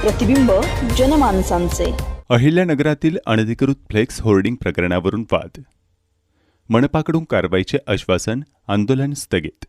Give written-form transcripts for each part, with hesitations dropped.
प्रतिबिंब जनमानसांचे। अहिल्यानगरातील अनधिकृत flex hoarding प्रकरणावरून वाद, मनपाकडून कारवाईचे आश्वासन, आंदोलन स्थगित।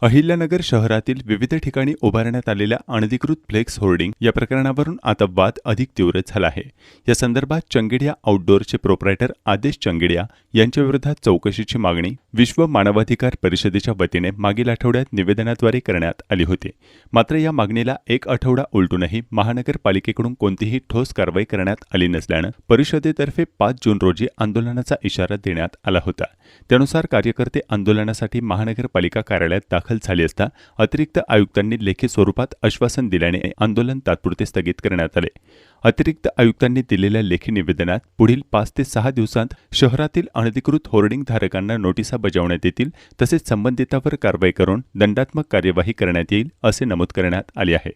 अहिल्यानगर शहरातील विविध ठिकाणी उभारण्यात आलेल्या अनधिकृत फ्लेक्स होर्डिंग या प्रकरणावरून आता वाद अधिक तीव्र झाला आहे। या संदर्भात चंगेडिया आउटडोअरचे प्रोप्रायटर आदेश चंगेडिया यांच्या विरोधात चौकशीची मागणी विश्व मानवाधिकार परिषदेच्या वतीने मागील आठवड्यात निवेदनाद्वारे करण्यात आली होती। मात्र या मागणीला एक आठवडा उलटूनही महानगरपालिकेकडून कोणतीही ठोस कारवाई करण्यात आली नसल्यानं परिषदेतर्फे 5 जून रोजी आंदोलनाचा इशारा देण्यात आला होता। त्यानुसार कार्यकर्ते आंदोलनासाठी महानगरपालिका कार्यालयात दाखल झाले असता अतिरिक्त आयुक्तांनी लेखी स्वरूपात आश्वासन दिल्याने आंदोलन तात्पुरते स्थगित करण्यात आले। अतिरिक्त आयुक्तांनी दिलेल्या लेखी निवेदनात पुढील 5 ते 6 दिवसांत शहरातील अनधिकृत होर्डिंग धारकांना नोटिसा बजावण्यात येतील, तसेच संबंधितांवर कारवाई करून दंडात्मक कार्यवाही करण्यात येईल असे नमूद करण्यात आले आहे।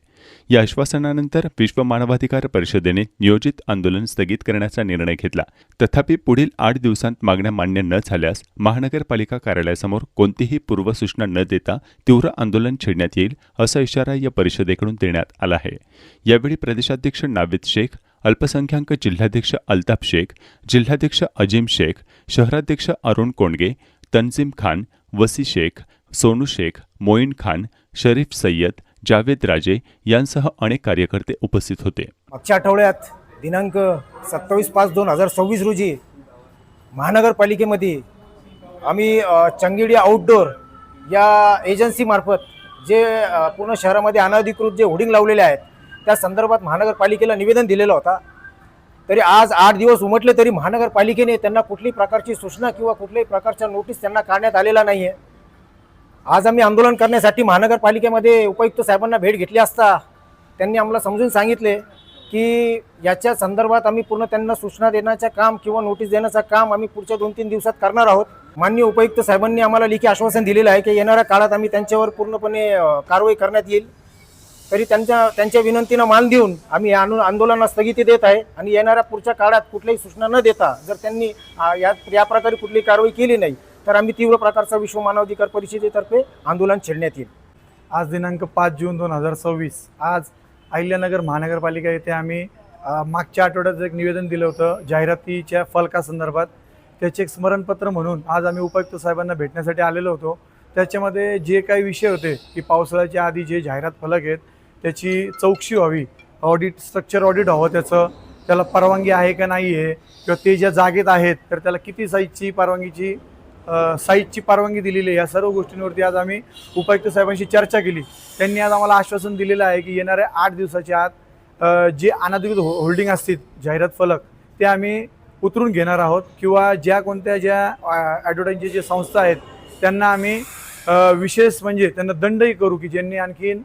या आश्वासनानंतर विश्व मानवाधिकार परिषदेने नियोजित आंदोलन स्थगित करण्याचा निर्णय घेतला। तथापि पुढील 8 दिवसांत मागण्या मान्य न झाल्यास महानगरपालिका कार्यालयासमोर कोणतीही पूर्वसूचना न देता तीव्र आंदोलन छेडण्यात येईल असा इशारा या परिषदेकडून देण्यात आला आहे। यावेळी प्रदेशाध्यक्ष नावेद शेख, अल्पसंख्याक जिल्हाध्यक्ष अल्ताफ शेख, जिल्हाध्यक्ष अजीम शेख, शहराध्यक्ष अरुण कोंडगे, तन्झीम खान, वसी शेख, सोनू शेख, मोईन खान, शरीफ सय्यद, जावेद राजे यांसह अनेक कार्यकर्ते उपस्थित होते। मागच्या आठवड्यात दिनांक 27/5/2026 रोजी महानगरपालिकेमध्ये आम्ही चंगेडिया आउटडोअर या एजन्सीमार्फत जे पूर्ण शहरामध्ये अनधिकृत जे होर्डिंग लावलेले आहेत त्या संदर्भात महानगरपालिकेला निवेदन दिलेलं होता। तरी आज 8 दिवस उमटले तरी महानगरपालिकेने त्यांना कुठल्याही प्रकारची सूचना किंवा कुठल्याही प्रकारचा नोटीस त्यांना काढण्यात आलेला नाही आहे। आज आम्ही आंदोलन करण्यासाठी महानगरपालिकेमध्ये उपायुक्त साहेबांना भेट घेतली असता त्यांनी आम्हाला समजून सांगितले की याच्या संदर्भात आम्ही पूर्ण त्यांना सूचना देण्याचं काम किंवा नोटीस देण्याचं काम आम्ही पुढच्या 2-3 दिवसात करणार आहोत। माननीय उपायुक्त साहेबांनी आम्हाला लेखी आश्वासन दिलेलं आहे की येणाऱ्या काळात आम्ही त्यांच्यावर पूर्णपणे कारवाई करण्यात येईल। तरी त्यांच्या विनंतीनं मान देऊन आम्ही आंदोलनाला स्थगिती देत आहे आणि येणाऱ्या पुढच्या काळात कुठल्याही सूचना न देता जर त्यांनी या प्रकारे कुठलीही कारवाई केली नाही तर आम्ही तीव्र प्रकारचा विश्व मानवाधिकार परिषदेतर्फे आंदोलन छेडण्यात येईल। आज दिनांक 5 जून 2026 आज अहिल्यानगर महानगरपालिका येथे आम्ही मागच्या आठवड्यात एक निवेदन दिलं होतं जाहिरातीच्या फलकासंदर्भात। त्याचे एक स्मरणपत्र म्हणून आज आम्ही उपायुक्त साहेबांना भेटण्यासाठी आलेलो होतो। त्याच्यामध्ये जे काही विषय होते की पावसाळ्याच्या आधी जे जाहिरात फलक आहेत त्याची चौकशी व्हावी, ऑडिट स्ट्रक्चर ऑडिट व्हावं, त्याला परवानगी आहे का नाही आहे किंवा ते ज्या जागेत आहेत तर त्याला किती साईजची परवानगी दिलेली आहे, या सर्व गोष्टींवरती आज आम्ही उपायुक्त साहेबांशी चर्चा केली। त्यांनी आज आम्हाला आश्वासन दिलेलं आहे की येणाऱ्या 8 दिवसाच्या आत जे अनधिकृत होल्डिंग असतील जाहिरात फलक ते आम्ही उतरून घेणार आहोत किंवा ज्या ॲडव्हर्टाईजचे जे संस्था आहेत त्यांना आम्ही विशेष म्हणजे त्यांना दंडही करू की ज्यांनी आणखीन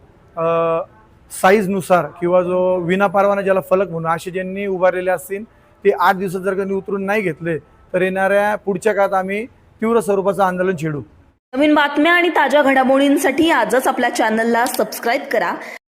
साईजनुसार किंवा जो विनापरवाना ज्याला फलक म्हणून असे ज्यांनी उभारलेले असतील ते 8 दिवसात जर त्यांनी उतरून नाही घेतले तर येणाऱ्या पुढच्या काळात आम्ही तीव्र स्वरूपाचं आंदोलन छेडू। नवीन बातम्या आणि ताज्या घडामोडींसाठी आजच आपल्या चॅनलला सबस्क्राईब करा।